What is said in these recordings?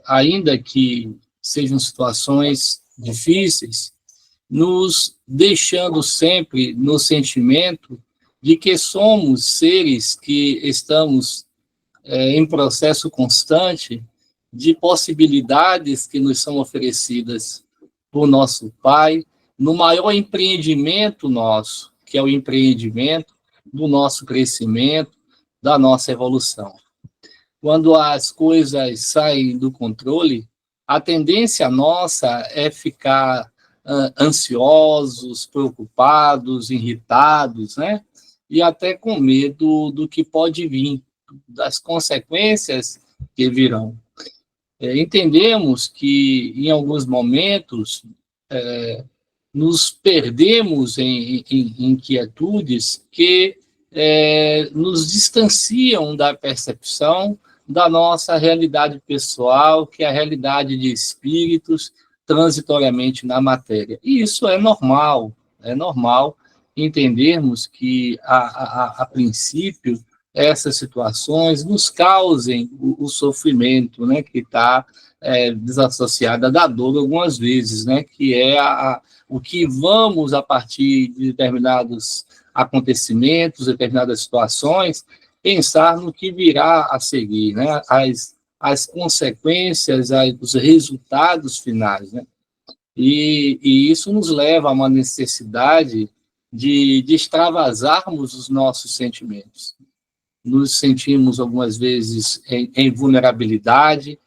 ainda que sejam situações difíceis, nos deixando sempre no sentimento de que somos seres que estamos em processo constante de possibilidades que nos são oferecidas por nosso Pai, no maior empreendimento nosso, que é o empreendimento do nosso crescimento, da nossa evolução. Quando as coisas saem do controle, a tendência nossa é ficar ansiosos, preocupados, irritados, né? E até com medo do que pode vir, das consequências que virão. Entendemos que, em alguns momentos, nos perdemos em inquietudes que nos distanciam da percepção da nossa realidade pessoal, que é a realidade de espíritos transitoriamente na matéria. E isso é normal entendermos que, a princípio, essas situações nos causem o sofrimento, né, que está desassociada da dor algumas vezes, né, que é o que vamos, a partir de determinados acontecimentos, determinadas situações, pensar no que virá a seguir, né, as consequências, os resultados finais, né? E isso nos leva a uma necessidade de extravasarmos os nossos sentimentos. Nos sentimos, algumas vezes, em vulnerabilidade,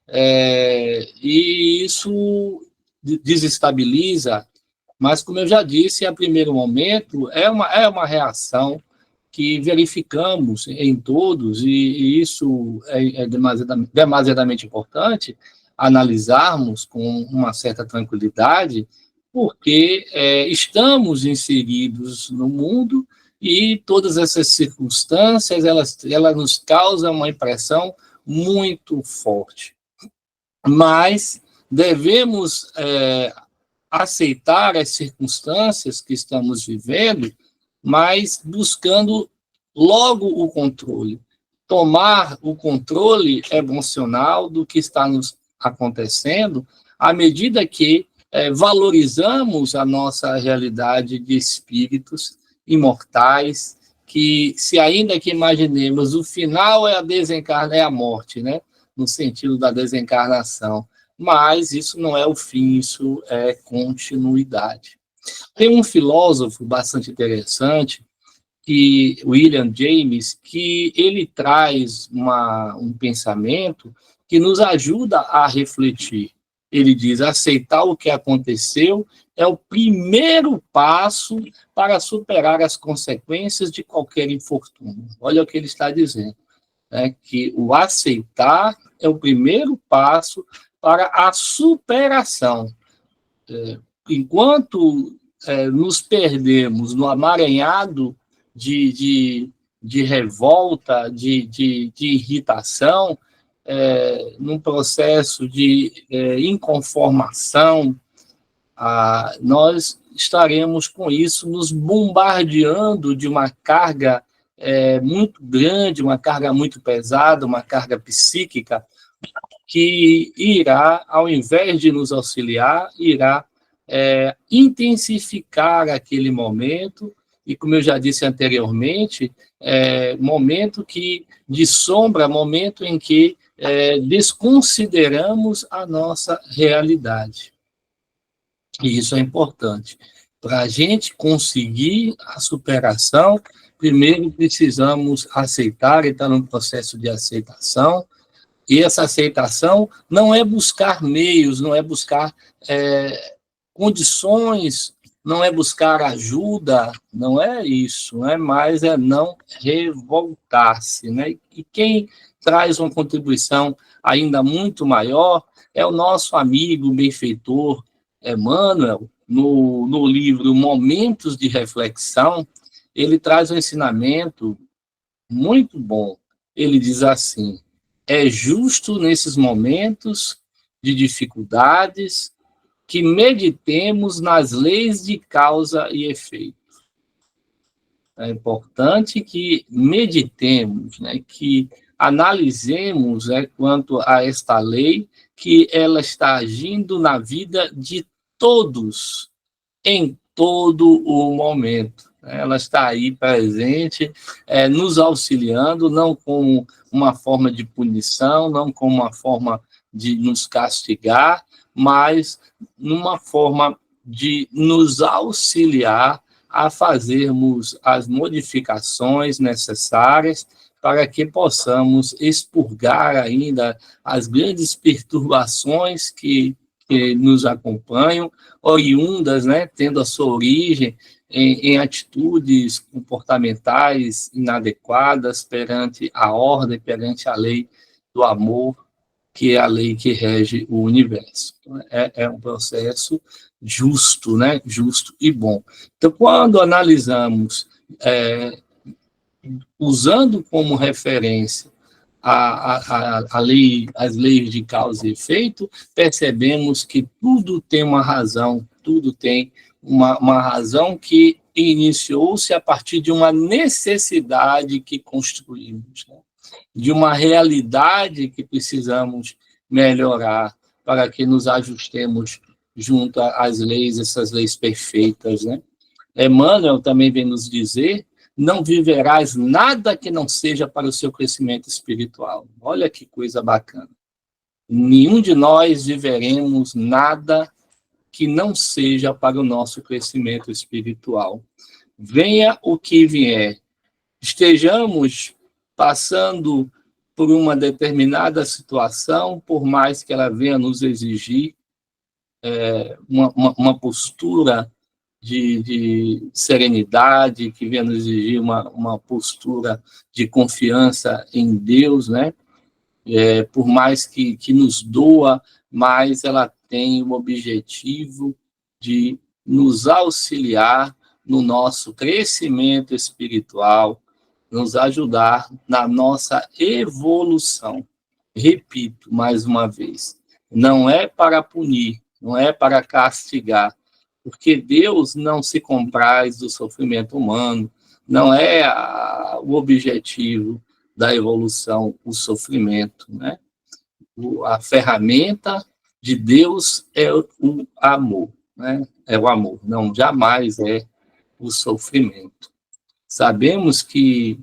e isso desestabiliza, mas, como eu já disse, a primeiro momento, é uma reação que verificamos em todos, e isso é demasiadamente importante analisarmos com uma certa tranquilidade, porque estamos inseridos no mundo e todas essas circunstâncias, elas nos causam uma impressão muito forte. Mas devemos aceitar as circunstâncias que estamos vivendo, mas buscando logo o controle. Tomar o controle emocional do que está nos acontecendo, à medida que valorizamos a nossa realidade de espíritos imortais, que, se ainda que imaginemos, o final é a morte, né? No sentido da desencarnação. Mas isso não é o fim, isso é continuidade. Tem um filósofo bastante interessante, William James, que ele traz um pensamento que nos ajuda a refletir. Ele diz: aceitar o que aconteceu é o primeiro passo para superar as consequências de qualquer infortúnio. Olha o que ele está dizendo, né? Que o aceitar é o primeiro passo para a superação. Enquanto nos perdemos no amaranhado de revolta, de irritação, num processo de inconformação, nós estaremos com isso nos bombardeando de uma carga muito grande, uma carga muito pesada, uma carga psíquica, que irá, ao invés de nos auxiliar, irá intensificar aquele momento, e, como eu já disse anteriormente, momento de sombra, momento em que desconsideramos a nossa realidade. E isso é importante. Para a gente conseguir a superação, primeiro precisamos aceitar, e estar num processo de aceitação, e essa aceitação não é buscar meios, não é buscar condições, não é buscar ajuda, não é isso, né? Mas é não revoltar-se, né? E quem traz uma contribuição ainda muito maior é o nosso amigo benfeitor Emmanuel, no livro Momentos de Reflexão. Ele traz um ensinamento muito bom. Ele diz assim: é justo nesses momentos de dificuldades que meditemos nas leis de causa e efeito. É importante que meditemos, né, que analisemos quanto a esta lei, que ela está agindo na vida de todos, em todo o momento. Ela está aí presente, nos auxiliando, não como uma forma de punição, não como uma forma de nos castigar, mas numa forma de nos auxiliar a fazermos as modificações necessárias para que possamos expurgar ainda as grandes perturbações que nos acompanham, oriundas, tendo a sua origem em atitudes comportamentais inadequadas perante a ordem, perante a lei do amor, que é a lei que rege o universo. É um processo justo, justo e bom. Então, quando analisamos, usando como referência a lei, as leis de causa e efeito, percebemos que tudo tem uma razão, tudo tem uma razão que iniciou-se a partir de uma necessidade que construímos, de uma realidade que precisamos melhorar para que nos ajustemos junto às leis, essas leis perfeitas. Emmanuel também vem nos dizer: não viverás nada que não seja para o seu crescimento espiritual. Olha que coisa bacana. Nenhum de nós viveremos nada que não seja para o nosso crescimento espiritual. Venha o que vier, estejamos passando por uma determinada situação, por mais que ela venha nos exigir uma postura de serenidade, que venha nos exigir uma postura de confiança em Deus, por mais que nos doa, mas ela tem o objetivo de nos auxiliar no nosso crescimento espiritual, nos ajudar na nossa evolução. Repito mais uma vez, não é para punir, não é para castigar, porque Deus não se compraz do sofrimento humano, não é o objetivo da evolução o sofrimento, A ferramenta de Deus é o amor, É o amor, não, jamais é o sofrimento. Sabemos que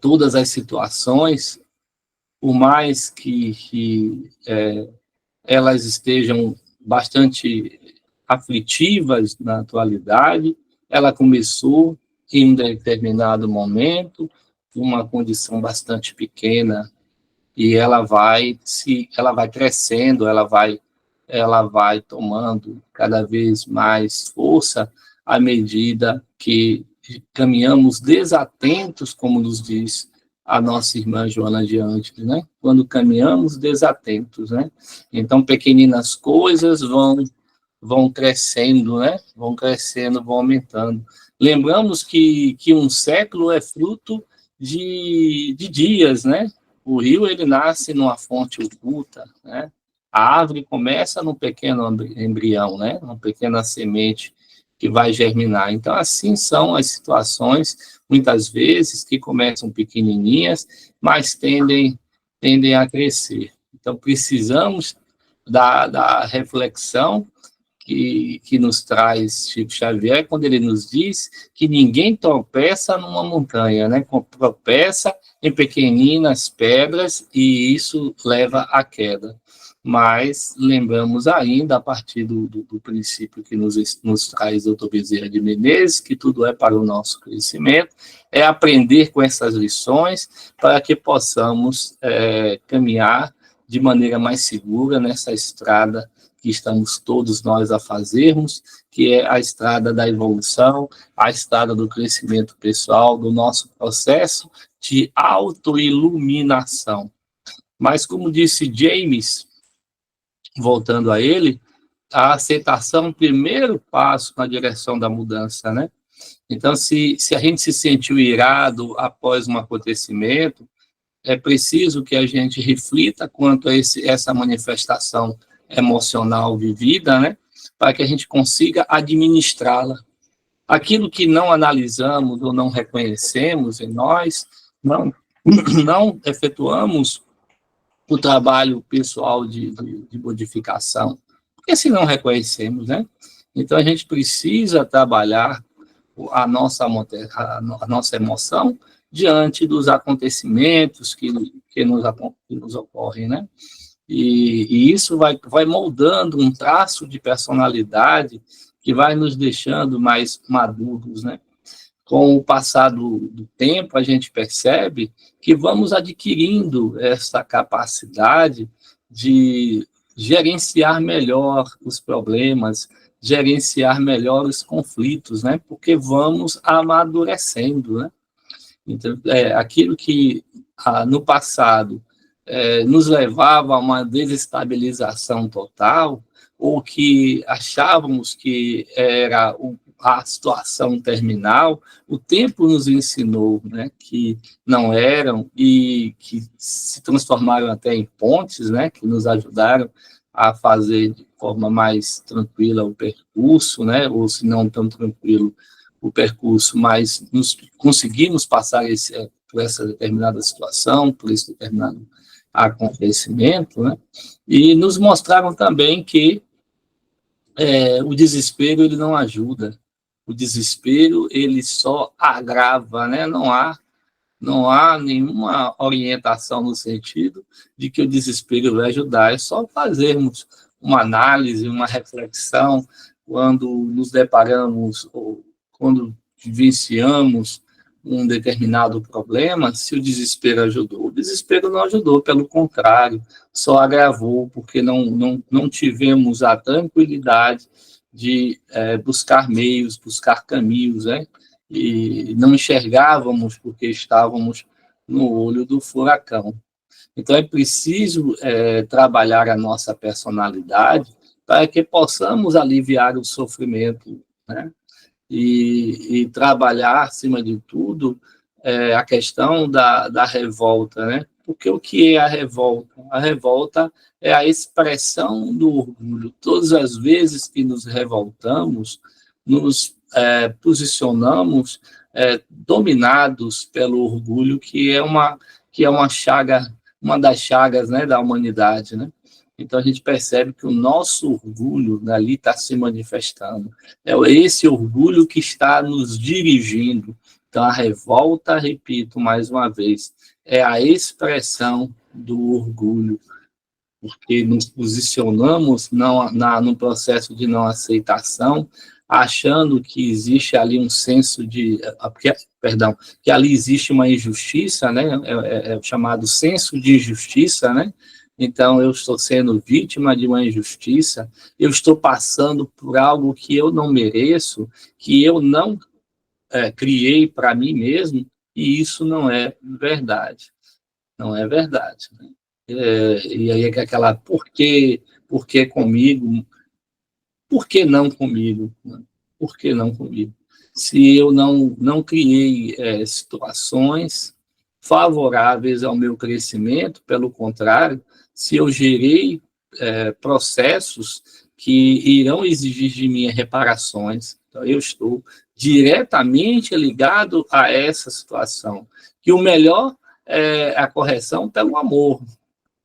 todas as situações, por mais que elas estejam bastante aflitivas na atualidade, ela começou em um determinado momento, uma condição bastante pequena, e ela vai crescendo, ela vai tomando cada vez mais força à medida que caminhamos desatentos, como nos diz a nossa irmã Joana de Ângeles, Quando caminhamos desatentos, Então, pequeninas coisas vão crescendo, Vão crescendo, vão aumentando. Lembramos que um século é fruto de dias, O rio, ele nasce numa fonte oculta, A árvore começa num pequeno embrião, Uma pequena semente que vai germinar. Então, assim são as situações, muitas vezes, que começam pequenininhas, mas tendem a crescer. Então, precisamos da reflexão que nos traz Chico Xavier, quando ele nos diz que ninguém tropeça numa montanha, tropeça em pequeninas pedras, e isso leva à queda. Mas lembramos ainda, a partir do princípio que nos traz o Dr. Bezerra de Menezes, que tudo é para o nosso crescimento, é aprender com essas lições para que possamos caminhar de maneira mais segura nessa estrada que estamos todos nós a fazermos, que é a estrada da evolução, a estrada do crescimento pessoal, do nosso processo de autoiluminação. Mas, como disse James, voltando a ele, a aceitação é o primeiro passo na direção da mudança, Então, se a gente se sentiu irado após um acontecimento, é preciso que a gente reflita quanto a essa manifestação emocional vivida, para que a gente consiga administrá-la. Aquilo que não analisamos ou não reconhecemos em nós, não efetuamos o trabalho pessoal de modificação, porque se não reconhecemos, né? Então, a gente precisa trabalhar a nossa emoção diante dos acontecimentos que nos ocorrem, né? E isso vai moldando um traço de personalidade que vai nos deixando mais maduros, né? Com o passar do tempo, a gente percebe que vamos adquirindo essa capacidade de gerenciar melhor os problemas, gerenciar melhor os conflitos, né? Porque vamos amadurecendo, né? Então, aquilo que no passado nos levava a uma desestabilização total, ou que achávamos que era a situação terminal, o tempo nos ensinou, né, que não eram, e que se transformaram até em pontes, né, que nos ajudaram a fazer de forma mais tranquila o percurso, né, ou se não tão tranquilo o percurso, mas conseguimos passar por essa determinada situação, por esse determinado acontecimento, né? E nos mostraram também que o desespero ele não ajuda, o desespero ele só agrava, né? Não há nenhuma orientação no sentido de que o desespero vai ajudar, é só fazermos uma análise, uma reflexão quando nos deparamos ou quando vivenciamos um determinado problema, se o desespero ajudou. O desespero não ajudou, pelo contrário, só agravou, porque não tivemos a tranquilidade de buscar meios, buscar caminhos, né? E não enxergávamos porque estávamos no olho do furacão. Então, é preciso trabalhar a nossa personalidade para que possamos aliviar o sofrimento, né? E trabalhar, acima de tudo, a questão da revolta, né? Porque o que é a revolta? A revolta é a expressão do orgulho. Todas as vezes que nos revoltamos, nos posicionamos dominados pelo orgulho, que é uma chaga, uma das chagas, né, da humanidade, né? Então, a gente percebe que o nosso orgulho ali está se manifestando. É esse orgulho que está nos dirigindo. Então, a revolta, repito mais uma vez, é a expressão do orgulho, porque nos posicionamos no processo de não aceitação, achando que existe ali um senso de... Perdão, que ali existe uma injustiça, né? É o chamado senso de injustiça, né? Então, eu estou sendo vítima de uma injustiça, eu estou passando por algo que eu não mereço, que eu não criei para mim mesmo, e isso não é verdade. Não é verdade, né? E aí é aquela, por que comigo? Por que não comigo? Por que não comigo? Se eu não criei situações favoráveis ao meu crescimento, pelo contrário, se eu gerei processos que irão exigir de mim reparações, então eu estou diretamente ligado a essa situação. Que o melhor é a correção pelo amor,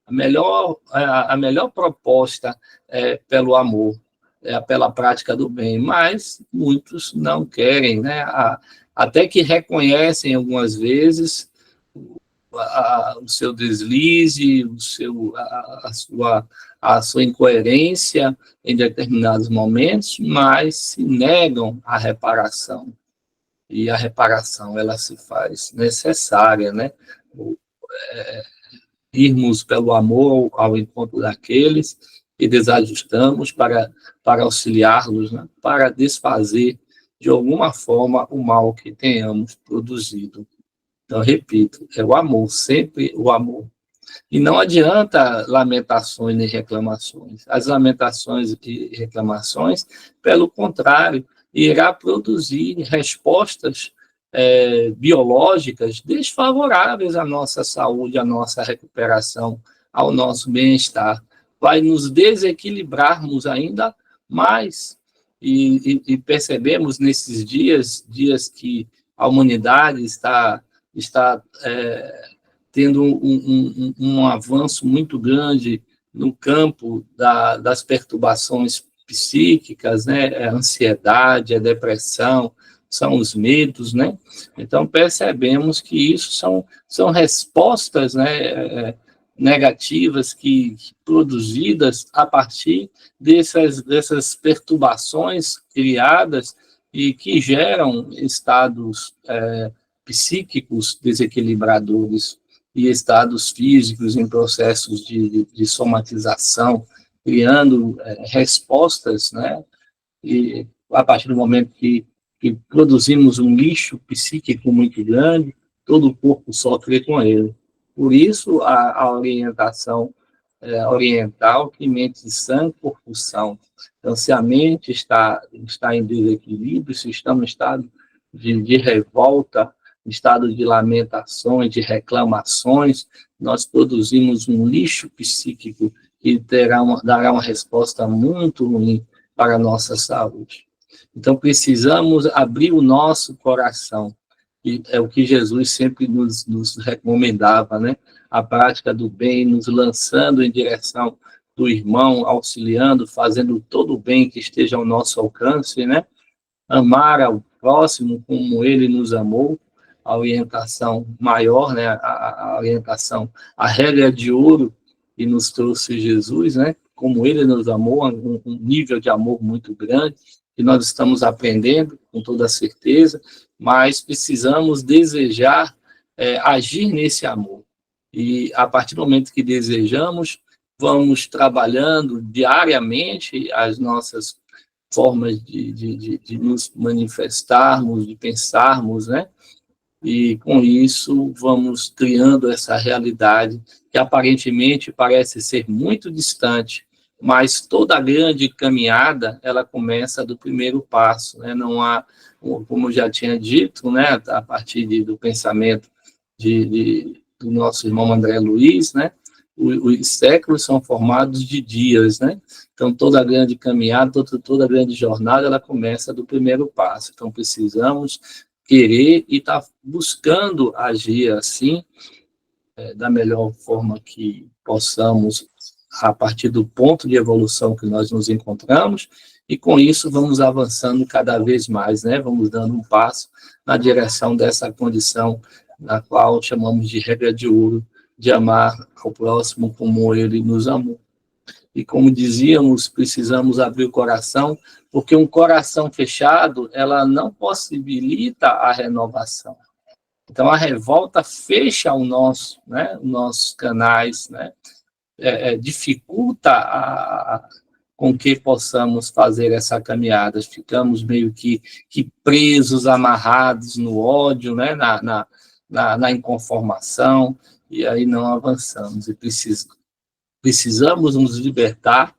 a melhor proposta é pelo amor, pela prática do bem, mas muitos não querem, né? Até que reconhecem algumas vezes o seu deslize, a sua incoerência em determinados momentos, mas se negam à reparação. E a reparação ela se faz necessária, né? Irmos pelo amor ao encontro daqueles que desajustamos para auxiliá-los, né? Para desfazer de alguma forma o mal que tenhamos produzido. Então, repito, é o amor, sempre o amor. E não adianta lamentações nem reclamações. As lamentações e reclamações, pelo contrário, irá produzir respostas biológicas desfavoráveis à nossa saúde, à nossa recuperação, ao nosso bem-estar. Vai nos desequilibrarmos ainda mais. E percebemos nesses dias que a humanidade está tendo um avanço muito grande no campo das perturbações psíquicas, né? A ansiedade, a depressão, são os medos, né? Então, percebemos que isso são respostas, né, negativas que produzidas a partir dessas perturbações criadas e que geram estados psíquicos desequilibradores e estados físicos em processos de somatização, criando respostas, né? E a partir do momento que produzimos um lixo psíquico muito grande, todo o corpo sofre com ele. Por isso, a orientação oriental, que mente, sangue, corpo, são. Então, se a mente está em desequilíbrio, se estamos em estado de revolta, em estado de lamentações, de reclamações, nós produzimos um lixo psíquico que dará uma resposta muito ruim para a nossa saúde. Então, precisamos abrir o nosso coração, e é o que Jesus sempre nos recomendava, né? A prática do bem, nos lançando em direção do irmão, auxiliando, fazendo todo o bem que esteja ao nosso alcance, né? Amar ao próximo como ele nos amou, a orientação maior, né? A orientação, a regra de ouro que nos trouxe Jesus, né? Como ele nos amou, um nível de amor muito grande, que nós estamos aprendendo, com toda certeza, mas precisamos desejar agir nesse amor. E, a partir do momento que desejamos, vamos trabalhando diariamente as nossas formas de nos manifestarmos, de pensarmos, né? E, com isso, vamos criando essa realidade que, aparentemente, parece ser muito distante, mas toda grande caminhada, ela começa do primeiro passo, né? Não há, como eu já tinha dito, né, a partir do pensamento do nosso irmão André Luiz, né, os séculos são formados de dias, né? Então, toda grande caminhada, toda grande jornada, ela começa do primeiro passo. Então, precisamos querer e estar buscando agir assim, da melhor forma que possamos, a partir do ponto de evolução que nós nos encontramos, e com isso vamos avançando cada vez mais, né? Vamos dando um passo na direção dessa condição na qual chamamos de regra de ouro, de amar ao próximo como ele nos amou. E como dizíamos, precisamos abrir o coração, porque um coração fechado, ela não possibilita a renovação. Então, a revolta fecha o nosso, né, os nossos canais, né? Dificulta com que possamos fazer essa caminhada. Ficamos meio que presos, amarrados no ódio, né, na inconformação, e aí não avançamos. E precisamos nos libertar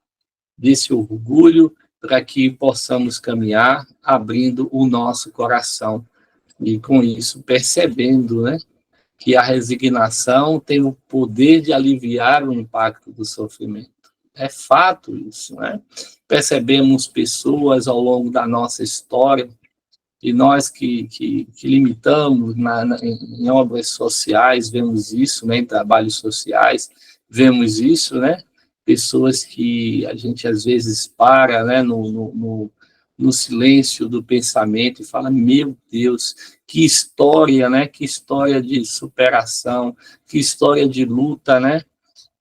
desse orgulho para que possamos caminhar abrindo o nosso coração. E, com isso, percebendo, né, que a resignação tem o poder de aliviar o impacto do sofrimento. É fato isso, né? Percebemos pessoas ao longo da nossa história, e nós que limitamos em obras sociais, vemos isso, né, em trabalhos sociais, vemos isso, né? Pessoas que a gente às vezes para, né, no silêncio do pensamento e fala, meu Deus, que história, né? Que história de superação, que história de luta, né?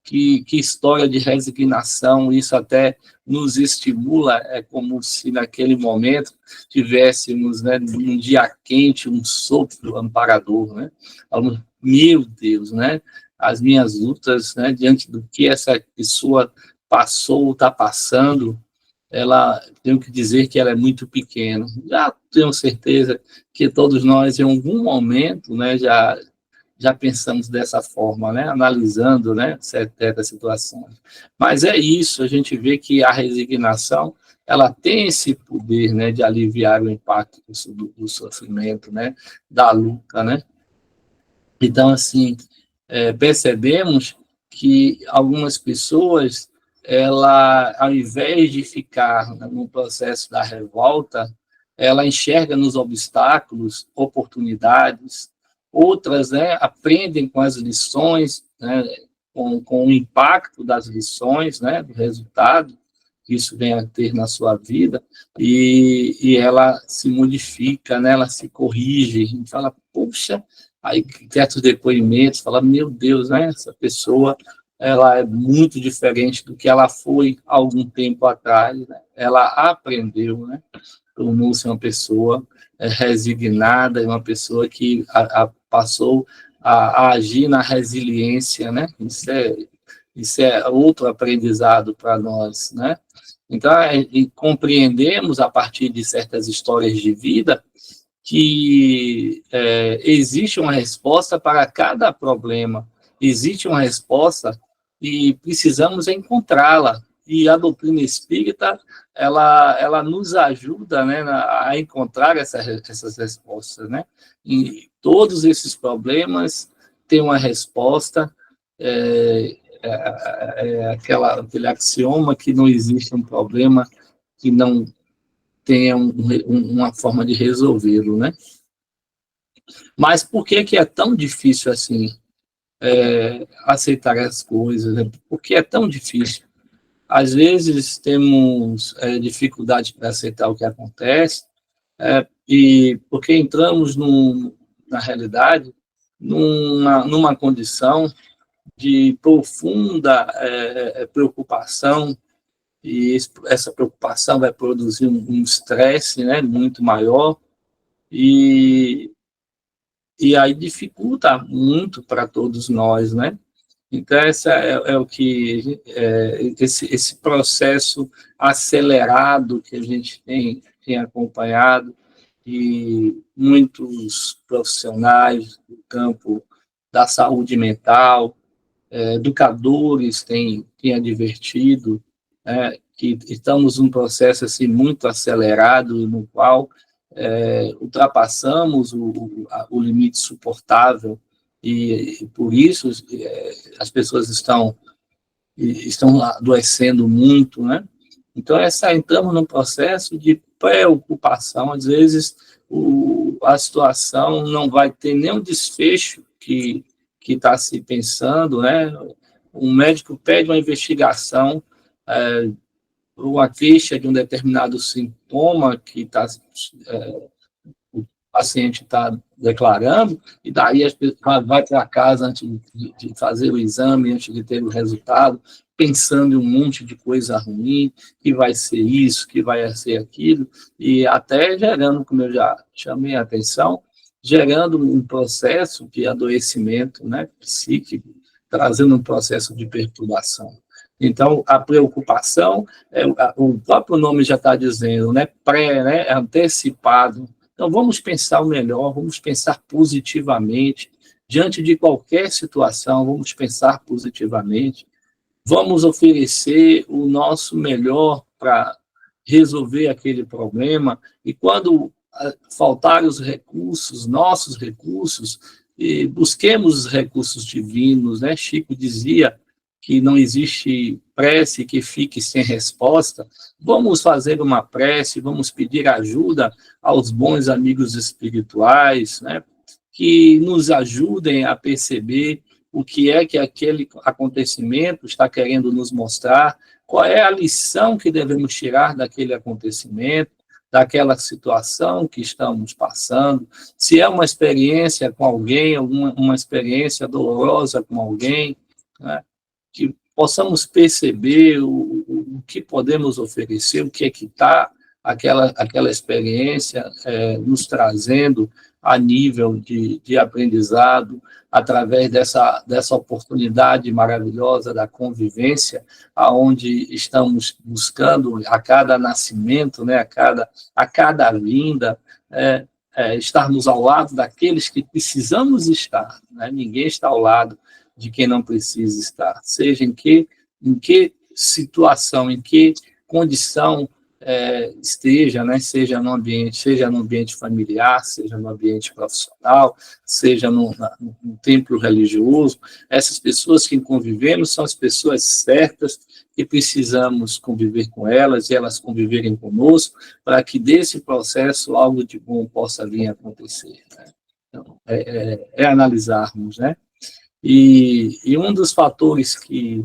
Que história de resignação. Isso até nos estimula, é como se naquele momento tivéssemos, né, um dia quente, um sopro amparador, né? Meu Deus, né? As minhas lutas, né, diante do que essa pessoa passou, está passando, tenho que dizer que ela é muito pequena. Já tenho certeza que todos nós, em algum momento, né, já pensamos dessa forma, né, analisando, né, certas situações. Mas é isso, a gente vê que a resignação, ela tem esse poder, né, de aliviar o impacto do sofrimento, né, da luta, né. Então, assim, percebemos que algumas pessoas, ela, ao invés de ficar no processo da revolta, ela enxerga nos obstáculos oportunidades, outras, né, aprendem com as lições, né, com o impacto das lições, né, do resultado que isso vem a ter na sua vida, e ela se modifica, né, ela se corrige, e fala, puxa, aí certos depoimentos, fala, meu Deus, né, essa pessoa, ela é muito diferente do que ela foi há algum tempo atrás, né? Ela aprendeu, né, tornou-se uma pessoa resignada, uma pessoa que passou a agir na resiliência, né? Isso é outro aprendizado para nós, né? Então, compreendemos a partir de certas histórias de vida que existe uma resposta para cada problema, existe uma resposta e precisamos encontrá-la. E a doutrina espírita, ela nos ajuda, né, a encontrar essas respostas, né? E todos esses problemas têm uma resposta, aquele axioma que não existe um problema que não tenha uma forma de resolvê-lo, né? Mas por que é tão difícil assim aceitar as coisas? Né? Por que é tão difícil? Às vezes temos dificuldade para aceitar o que acontece, e porque entramos na realidade numa condição de profunda preocupação, e essa preocupação vai produzir um estresse, né, muito maior, e aí dificulta muito para todos nós, né? Então, essa é o que esse processo acelerado que a gente tem acompanhado, e muitos profissionais do campo da saúde mental, educadores têm advertido, que estamos num processo assim, muito acelerado, no qual ultrapassamos o limite suportável, e por isso as pessoas estão adoecendo muito, né? Então, entramos num processo de preocupação, às vezes a situação não vai ter nenhum desfecho que está se pensando, né? Um médico pede uma investigação, uma queixa de um determinado sintoma que o paciente está declarando, e daí as pessoas vai para casa antes de fazer o exame, antes de ter o resultado, pensando em um monte de coisa ruim, que vai ser isso, que vai ser aquilo, e até gerando, como eu já chamei a atenção, gerando um processo de adoecimento, né, psíquico, trazendo um processo de perturbação. Então, a preocupação, o próprio nome já está dizendo, né, né, antecipado. Então, vamos pensar o melhor, vamos pensar positivamente. Diante de qualquer situação, vamos pensar positivamente. Vamos oferecer o nosso melhor para resolver aquele problema. E quando faltarem os recursos, nossos recursos, busquemos os recursos divinos, né? Chico dizia que não existe prece que fique sem resposta. Vamos fazer uma prece, vamos pedir ajuda aos bons amigos espirituais, né, que nos ajudem a perceber o que aquele acontecimento está querendo nos mostrar, qual é a lição que devemos tirar daquele acontecimento, daquela situação que estamos passando, se é uma experiência com alguém, uma experiência dolorosa com alguém, né, que possamos perceber o que podemos oferecer, o que é que está aquela experiência nos trazendo a nível de aprendizado, através dessa oportunidade maravilhosa da convivência, aonde estamos buscando a cada nascimento, né, a cada vinda, estarmos ao lado daqueles que precisamos estar, né? Ninguém está ao lado de quem não precisa estar, seja em que situação, em que condição esteja, né? Seja no ambiente familiar, seja no ambiente profissional, seja no templo religioso. Essas pessoas que convivemos são as pessoas certas, e precisamos conviver com elas e elas conviverem conosco, para que desse processo algo de bom possa vir a acontecer, né? é analisarmos, né? E um dos fatores que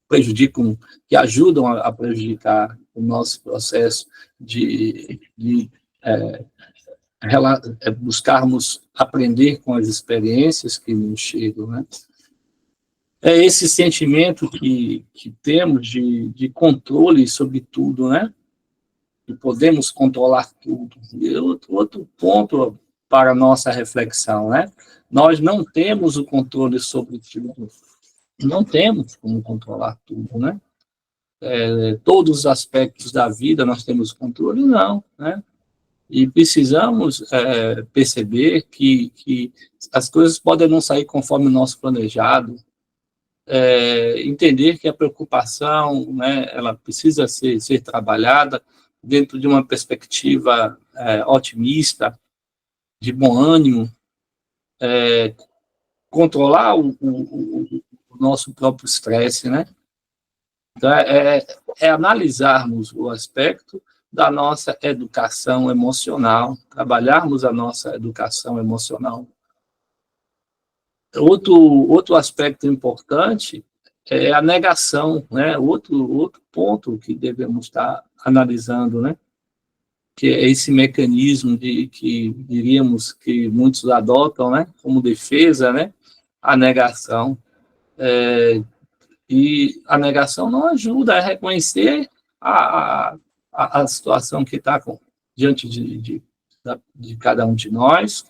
prejudicam, que ajudam a prejudicar o nosso processo de buscarmos aprender com as experiências que nos chegam, né? É esse sentimento que temos de controle sobre tudo, né? Que podemos controlar tudo. E outro ponto para a nossa reflexão, né? Nós não temos o controle sobre tudo. Não temos como controlar tudo, né? Todos os aspectos da vida nós temos controle? Não, né? E precisamos perceber que as coisas podem não sair conforme o nosso planejado, entender que a preocupação, né, ela precisa ser trabalhada dentro de uma perspectiva otimista, de bom ânimo, controlar o nosso próprio estresse, né? Então, analisarmos o aspecto da nossa educação emocional, trabalharmos a nossa educação emocional. Outro aspecto importante é a negação, né? Outro ponto que devemos estar analisando, né? Que é esse mecanismo que diríamos que muitos adotam, né? Como defesa, né? A negação. E a negação não ajuda a reconhecer a situação que está diante de cada um de nós,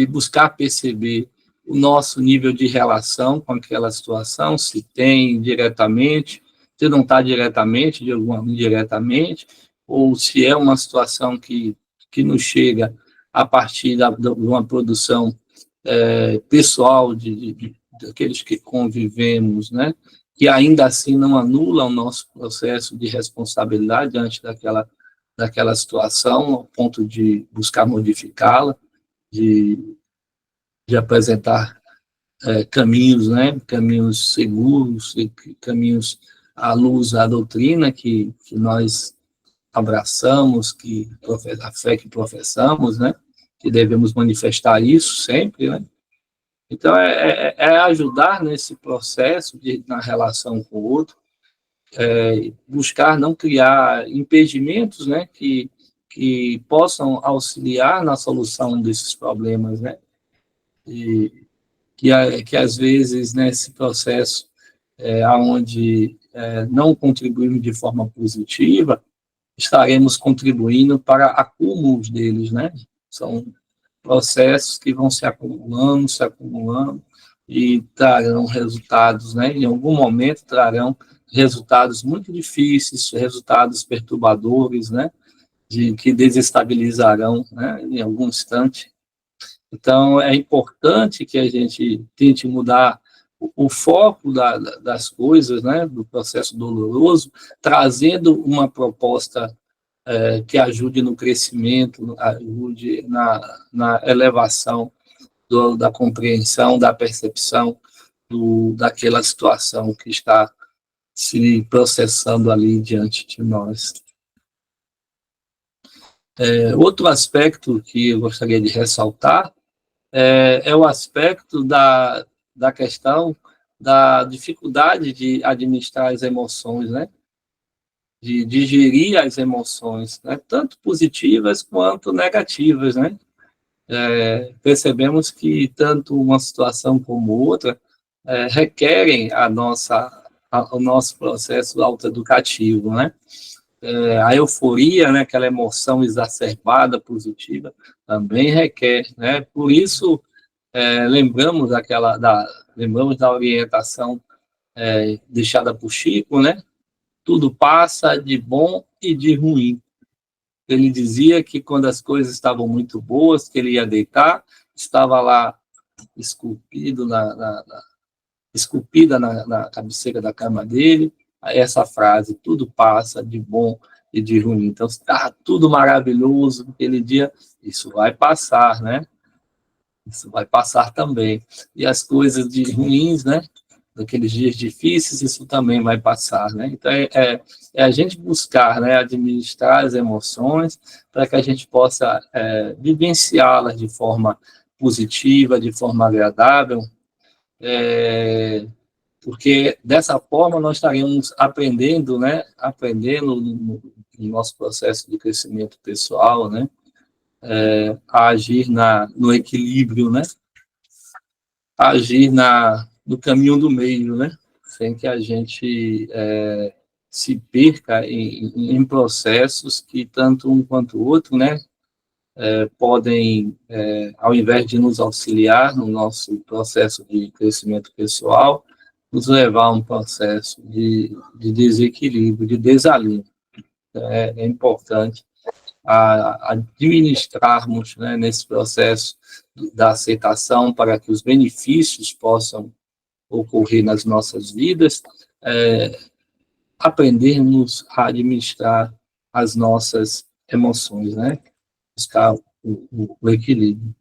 buscar perceber o nosso nível de relação com aquela situação, se tem diretamente, se não está diretamente, de alguma indiretamente, ou se é uma situação que nos chega a partir de uma produção pessoal daqueles que convivemos, né? Que ainda assim não anula o nosso processo de responsabilidade diante daquela situação, ao ponto de buscar modificá-la, de apresentar caminhos, né? Caminhos seguros, caminhos à luz da doutrina que nós abraçamos, a fé que professamos, né? Que devemos manifestar isso sempre, né? Então, ajudar nesse processo na relação com o outro, buscar não criar impedimentos, né, que possam auxiliar na solução desses problemas, né, e que às vezes, nesse processo, onde não contribuímos de forma positiva, estaremos contribuindo para acúmulos deles, né, são processos que vão se acumulando, e trarão resultados, né? Em algum momento trarão resultados muito difíceis, resultados perturbadores, né? Que desestabilizarão, né? Em algum instante. Então, é importante que a gente tente mudar o foco das coisas, né? Do processo doloroso, trazendo uma proposta que ajude no crescimento, ajude na elevação da compreensão, da percepção daquela situação que está se processando ali diante de nós. Outro aspecto que eu gostaria de ressaltar é o aspecto da questão da dificuldade de administrar as emoções, né? De digerir as emoções, né? Tanto positivas quanto negativas, né? Percebemos que tanto uma situação como outra requerem o nosso processo autoeducativo, né? A euforia, né? Aquela emoção exacerbada, positiva, também requer, né? Por isso, lembramos da orientação deixada por Chico, né? Tudo passa de bom e de ruim. Ele dizia que quando as coisas estavam muito boas, que ele ia deitar, estava lá esculpida na cabeceira da cama dele, essa frase, tudo passa de bom e de ruim. Então, está tudo maravilhoso naquele dia, isso vai passar, né? Isso vai passar também. E as coisas de ruins, né? daqueles dias difíceis, isso também vai passar, né? Então, é a gente buscar, né, administrar as emoções para que a gente possa vivenciá-las de forma positiva, de forma agradável, porque dessa forma nós estaremos aprendendo, né, aprendendo no nosso processo de crescimento pessoal, né, a agir no equilíbrio, né, a agir no caminho do meio, né, sem que a gente se perca em processos que tanto um quanto o outro, né, podem, ao invés de nos auxiliar no nosso processo de crescimento pessoal, nos levar a um processo de desequilíbrio, de desalinho. É importante administrarmos, né, nesse processo da aceitação para que os benefícios possam ocorrer nas nossas vidas, aprendermos a administrar as nossas emoções, né? Buscar o equilíbrio.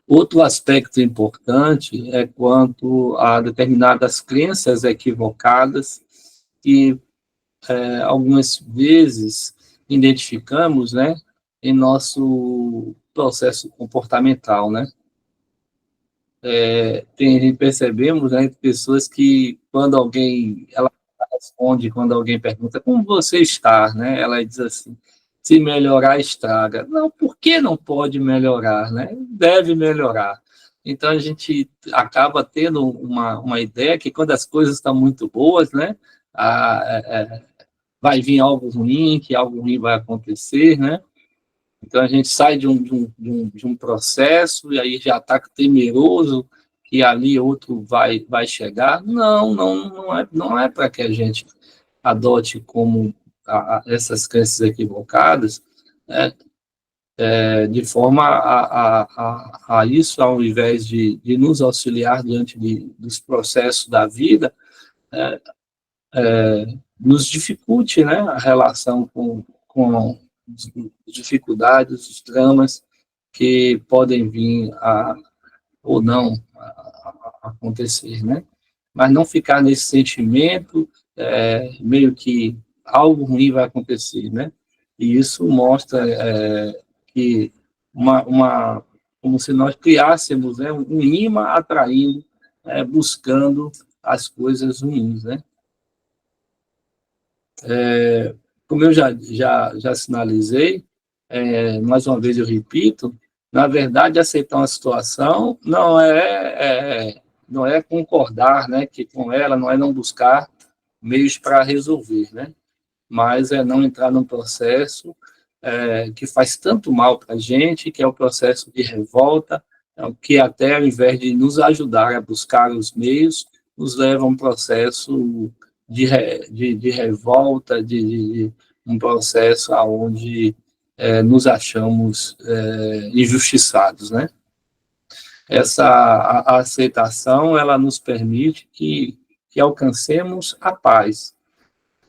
Outro aspecto importante é quanto a determinadas crenças equivocadas que algumas vezes identificamos, né, em nosso processo comportamental, né? Percebemos, né, pessoas que quando alguém ela responde, quando alguém pergunta como você está, né, ela diz assim: se melhorar, estraga. Não, por que não pode melhorar, né? Deve melhorar. Então, a gente acaba tendo uma ideia que quando as coisas estão muito boas, né? Vai vir algo ruim, que algo ruim vai acontecer, né? Então, a gente sai de um processo e aí já está temeroso que ali outro vai chegar. Não é para que a gente adote como essas crenças equivocadas, né, de forma a isso, ao invés de nos auxiliar diante dos processos da vida, nos dificulte, né, a relação com as dificuldades, os dramas que podem vir ou não a acontecer, né? Mas não ficar nesse sentimento, meio que algo ruim vai acontecer, né? E isso mostra que como se nós criássemos, né, um imã atraindo, buscando as coisas ruins, né? Como eu já sinalizei, mais uma vez eu repito, na verdade, aceitar uma situação não é concordar, né, que com ela, não é não buscar meios para resolver, né? Mas é não entrar num processo que faz tanto mal para a gente, que é o processo de revolta, que até ao invés de nos ajudar a buscar os meios, nos leva a um processo de revolta, de um processo onde nos achamos injustiçados, né? A aceitação, ela nos permite que alcancemos a paz,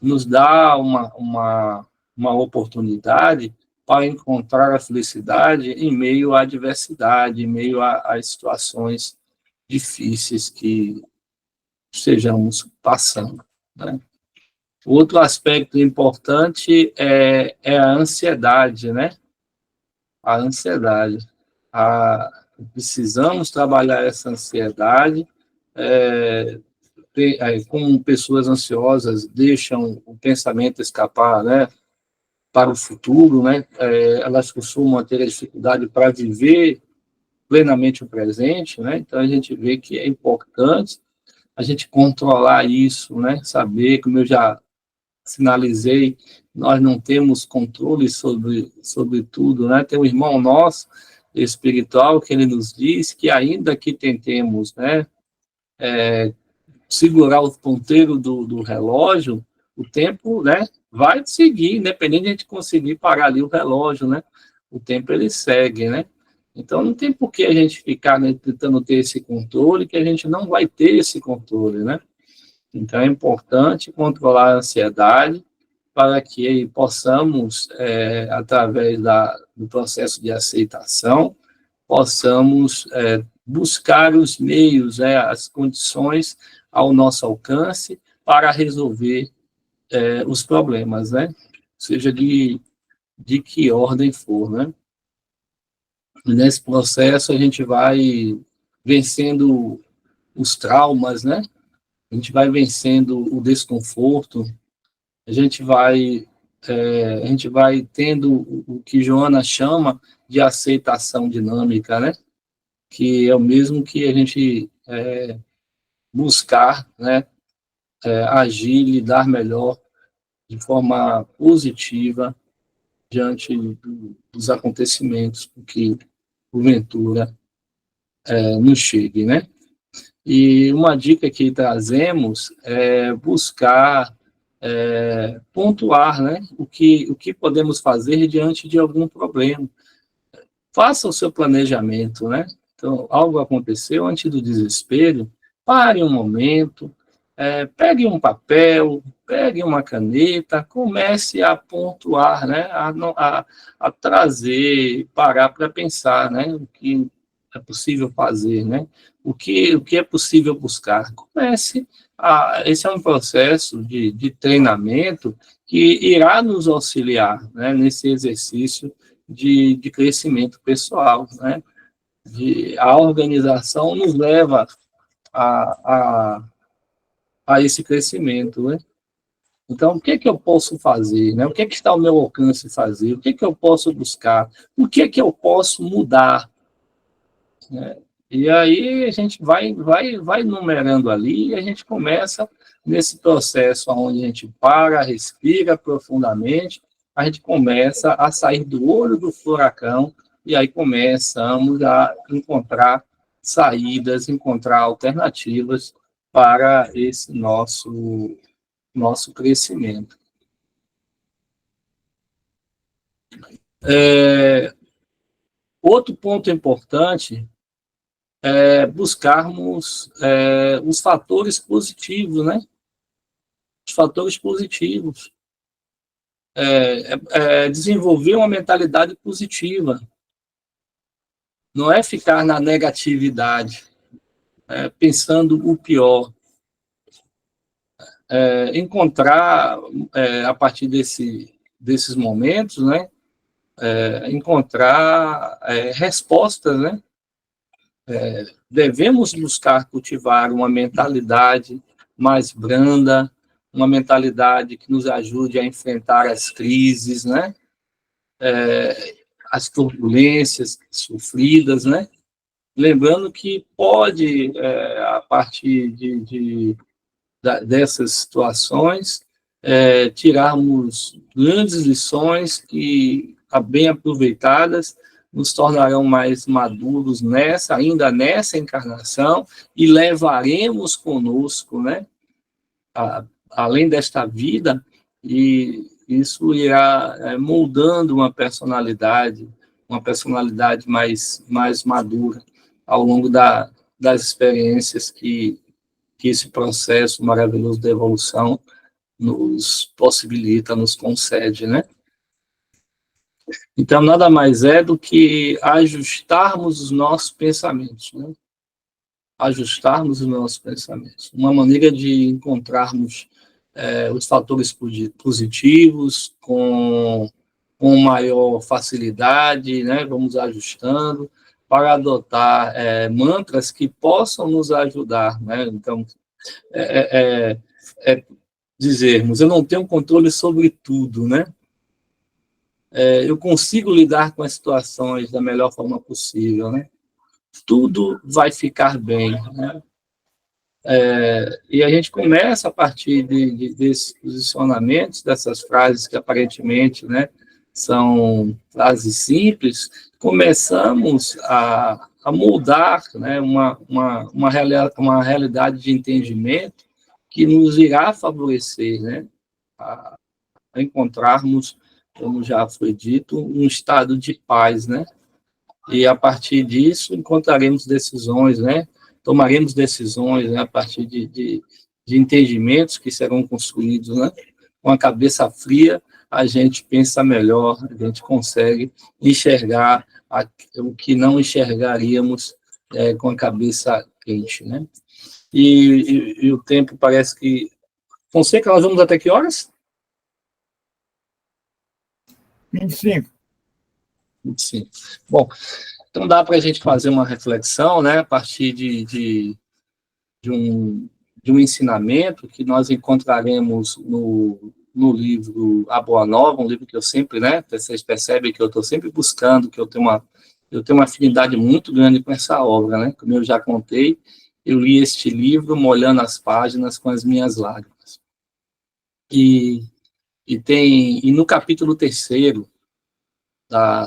nos dá uma oportunidade para encontrar a felicidade em meio à adversidade, em meio a situações difíceis que estejamos passando, né? Outro aspecto importante é a ansiedade, né? A ansiedade. Precisamos trabalhar essa ansiedade. Como pessoas ansiosas deixam o pensamento escapar, né, para o futuro, né? Elas costumam ter a dificuldade para viver plenamente o presente, né? Então a gente vê que é importante a gente controlar isso, né? Saber, como eu já sinalizei, nós não temos controle sobre tudo, né? Tem um irmão nosso espiritual que ele nos diz que ainda que tentemos, né, segurar o ponteiro do relógio, o tempo, né, vai seguir, independente de a gente conseguir parar ali o relógio, né? O tempo ele segue, né? Então não tem por que a gente ficar, né, tentando ter esse controle, que a gente não vai ter esse controle, né? Então é importante controlar a ansiedade para que possamos, através do processo de aceitação, possamos buscar os meios, as condições ao nosso alcance para resolver os problemas, né? Seja de que ordem for, né? Nesse processo, a gente vai vencendo os traumas, né? A gente vai vencendo o desconforto, a gente vai tendo o que Joana chama de aceitação dinâmica, né? Que é o mesmo que a gente buscar, né? Agir, lidar melhor, de forma positiva, diante dos acontecimentos que, porventura, nos chegue, né? E uma dica que trazemos é buscar pontuar, né? O que podemos fazer diante de algum problema. Faça o seu planejamento, né? Então, algo aconteceu antes do desespero, pare um momento, pegue um papel, pegue uma caneta, comece a pontuar, né? A trazer, parar para pensar, né? O que é possível fazer, né? O que é possível buscar. Esse é um processo de treinamento que irá nos auxiliar, né, nesse exercício de crescimento pessoal, né? A organização nos leva a esse crescimento, né? Então, o que eu posso fazer, né? O que está ao meu alcance fazer? O que eu posso buscar? O que eu posso mudar, né? E aí a gente vai numerando ali e a gente começa nesse processo onde a gente para, respira profundamente, a gente começa a sair do olho do furacão e aí começamos a encontrar saídas, encontrar alternativas para esse nosso crescimento. Outro ponto importante é buscarmos os fatores positivos, né? Os fatores positivos. Desenvolver uma mentalidade positiva. Não é ficar na negatividade, pensando o pior. Encontrar, a partir desses momentos, né? Encontrar respostas, né? Devemos buscar cultivar uma mentalidade mais branda, uma mentalidade que nos ajude a enfrentar as crises, né? As turbulências sofridas, né? Lembrando que pode, a partir dessas situações, tirarmos grandes lições que, bem aproveitadas, nos tornarão mais maduros ainda nessa encarnação, e levaremos conosco, né, além desta vida, e isso irá moldando uma personalidade mais madura ao longo das experiências que esse processo maravilhoso de evolução nos possibilita, nos concede, né? Então, nada mais é do que ajustarmos os nossos pensamentos, né? Ajustarmos os nossos pensamentos. Uma maneira de encontrarmos os fatores positivos com maior facilidade, né? Vamos ajustando para adotar mantras que possam nos ajudar, né? Então, dizermos, eu não tenho controle sobre tudo, né? Eu consigo lidar com as situações da melhor forma possível, né? Tudo vai ficar bem, né? E a gente começa a partir desses posicionamentos, dessas frases que aparentemente, né, são frases simples, começamos a moldar, né, uma realidade de entendimento que nos irá favorecer, né, a encontrarmos, como já foi dito, um estado de paz, né? E a partir disso encontraremos decisões, né? Tomaremos decisões, né, a partir de entendimentos que serão construídos, né? Com a cabeça fria, a gente pensa melhor, a gente consegue enxergar o que não enxergaríamos com a cabeça quente, né? E o tempo parece que... Fonseca, nós vamos até que horas? 25. 25. Bom, então dá para a gente fazer uma reflexão, né, a partir de um ensinamento que nós encontraremos no livro A Boa Nova, um livro que eu sempre, né, vocês percebem que eu estou sempre buscando, que eu tenho uma afinidade muito grande com essa obra, né, como eu já contei, eu li este livro molhando as páginas com as minhas lágrimas. E no capítulo 3º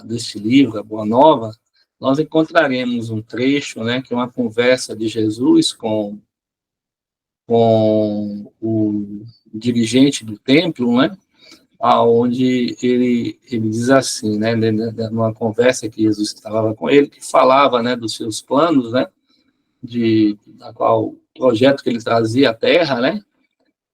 deste livro, A Boa Nova, nós encontraremos um trecho, né, que é uma conversa de Jesus com o dirigente do templo, né, aonde ele diz assim, né, numa conversa que Jesus estava com ele, que falava, né, dos seus planos, né, da qual projeto que ele trazia à Terra, né,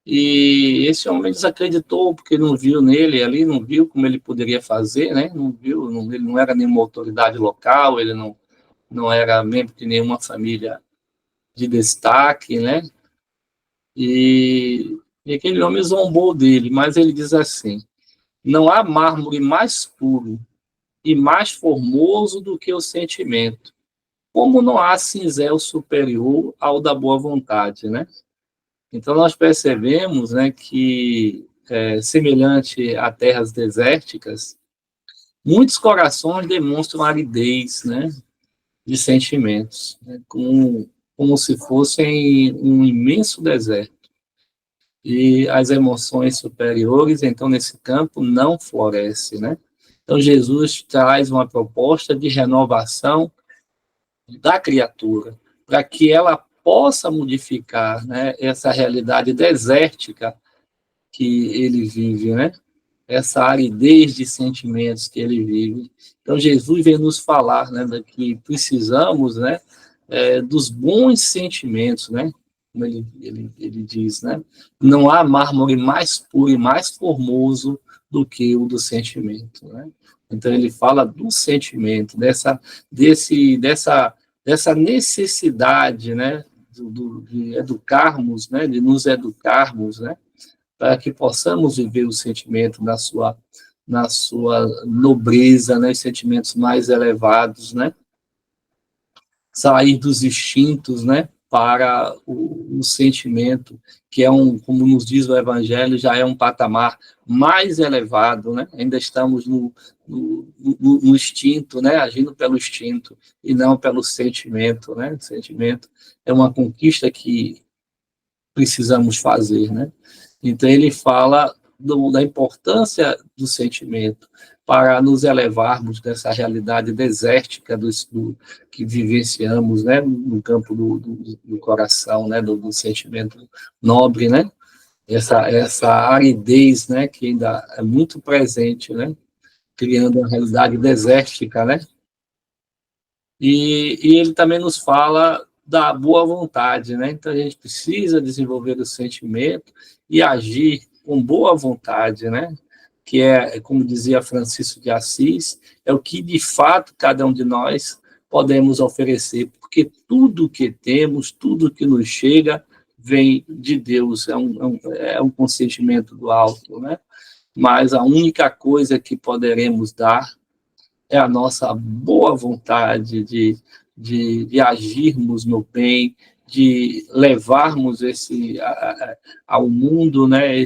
e esse homem desacreditou porque não viu nele ali, não viu como ele poderia fazer, né, não viu, ele não era nenhuma autoridade local, ele não era membro de nenhuma família de destaque, né, e aquele homem zombou dele, mas ele diz assim: não há mármore mais puro e mais formoso do que o sentimento, como não há cinzel superior ao da boa vontade, né? Então nós percebemos, né, que semelhante a terras desérticas, muitos corações demonstram aridez, né, de sentimentos, né, como se fossem um imenso deserto. E as emoções superiores, então, nesse campo, não florescem, né? Então, Jesus traz uma proposta de renovação da criatura, para que ela possa modificar, né, essa realidade desértica que ele vive, né? Essa aridez de sentimentos que ele vive. Então, Jesus vem nos falar, né, que precisamos, né, dos bons sentimentos, né? Como ele diz, né? Não há mármore mais puro e mais formoso do que o do sentimento, né? Então, ele fala do sentimento, dessa necessidade, né, de educarmos, né, de nos educarmos, né, para que possamos viver o sentimento na sua nobreza, né, os sentimentos mais elevados, né, sair dos instintos, né, para o sentimento, que é como nos diz o Evangelho, já é um patamar mais elevado, né, ainda estamos no instinto, né, agindo pelo instinto, e não pelo sentimento, né, o sentimento é uma conquista que precisamos fazer, né? Então ele fala da importância do sentimento para nos elevarmos dessa realidade desértica que vivenciamos, né, no campo do coração, né, do sentimento nobre, né? Essa aridez, né, que ainda é muito presente, né? Criando uma realidade desértica, né? E ele também nos fala da boa vontade, né? Então a gente precisa desenvolver o sentimento e agir com boa vontade, né? Que como dizia Francisco de Assis, é o que de fato cada um de nós podemos oferecer, porque tudo que temos, tudo que nos chega, vem de Deus, é um consentimento do alto, né? Mas a única coisa que poderemos dar é a nossa boa vontade de agirmos no bem, de levarmos ao mundo, né,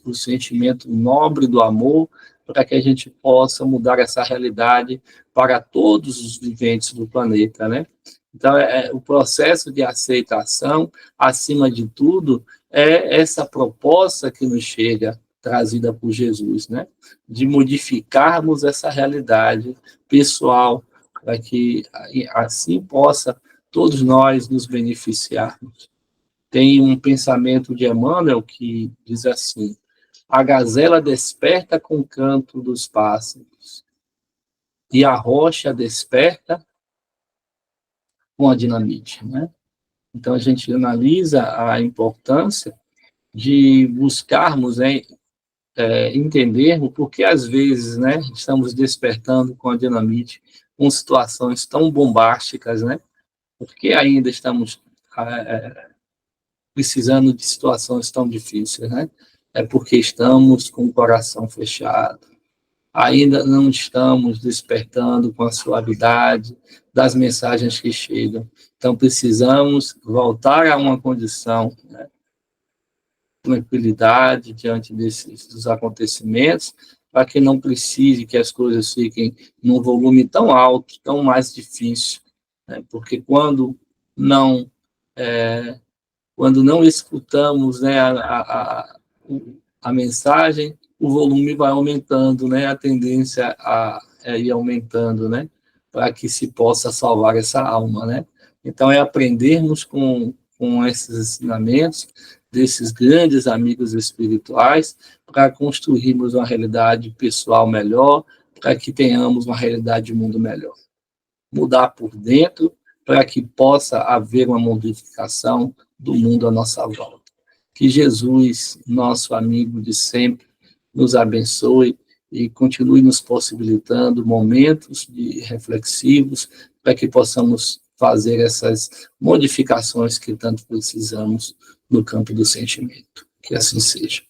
o sentimento nobre do amor, para que a gente possa mudar essa realidade para todos os viventes do planeta, né? Então, o processo de aceitação, acima de tudo, é essa proposta que nos chega, trazida por Jesus, né? De modificarmos essa realidade pessoal, para que assim possa todos nós nos beneficiarmos. Tem um pensamento de Emmanuel que diz assim: a gazela desperta com o canto dos pássaros, e a rocha desperta com a dinamite, né? Então a gente analisa a importância de buscarmos, né, entendermos porque às vezes, né, estamos despertando com a dinamite com situações tão bombásticas, né, Por que ainda estamos precisando de situações tão difíceis, né? É porque estamos com o coração fechado. Ainda não estamos despertando com a suavidade das mensagens que chegam. Então, precisamos voltar a uma condição, né, de tranquilidade diante dos acontecimentos, para que não precise que as coisas fiquem num volume tão alto, tão mais difícil, né? Porque quando não escutamos, né, a mensagem, o volume vai aumentando, né, a tendência é ir aumentando, né, para que se possa salvar essa alma, né. Então, é aprendermos com esses ensinamentos desses grandes amigos espirituais para construirmos uma realidade pessoal melhor, para que tenhamos uma realidade de mundo melhor. Mudar por dentro para que possa haver uma modificação do mundo à nossa volta. Que Jesus, nosso amigo de sempre, nos abençoe e continue nos possibilitando momentos reflexivos para que possamos fazer essas modificações que tanto precisamos no campo do sentimento. Que assim seja.